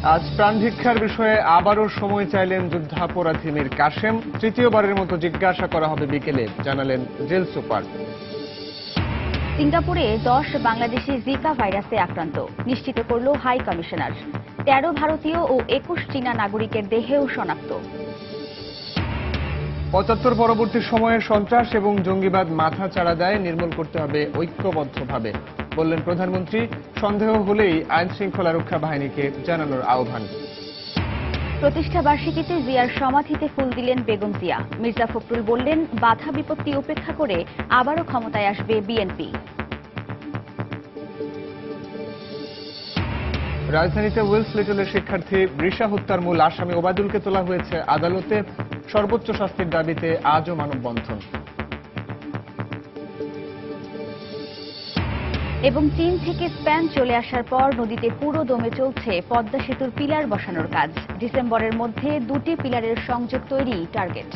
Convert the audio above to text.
আজ প্রাণভিক্ষার বিষয়ে আবারও সময় চাইলেন যুদ্ধাপরাধী মীর কাশেম। তৃতীয়বারের মতো জিজ্ঞাসা করা হবে বিকেলে, জানালেন জেল সুপার। সিঙ্গাপুরে 10 বাংলাদেশি জিকা ভাইরাসে আক্রান্ত নিশ্চিত করল হাই কমিশনার। 13 ভারতীয় ও 21 চীনা নাগরিকের দেহেও শনাক্ত। 75 পরবর্তী সময়ে সন্ত্রাস এবং জঙ্গিবাদ মাথা চাড়া দেয়, নির্মূল করতে হবে ঐক্যবদ্ধভাবে, বললেন প্রধানমন্ত্রী। সন্দেহ হলেই আইন শৃঙ্খলা রক্ষা বাহিনীকে জানানোর আহ্বান। প্রতিষ্ঠা বার্ষিকীতে জিয়ার সমাধিতে ফুল দিলেন বেগম জিয়া। মির্জা ফখরুল বললেন, বাধা বিপত্তি উপেক্ষা করে আবারও ক্ষমতায় আসবে বিএনপি। রাজধানীতে ওয়েলস লিটলের শিক্ষার্থী রিশা হত্যার মূল আসামি ওবায়দুলকে তোলা হয়েছে আদালতে। সর্বোচ্চ শাস্তির দাবিতে আজও মানববন্ধন। এবং চীন থেকে স্প্যান চলে আসার পর নদীতে পুরো দমে চলছে পদ্মা সেতুর পিলার বসানোর কাজ। ডিসেম্বরের মধ্যে 2টি পিলারের সংযোগ তৈরি টার্গেট।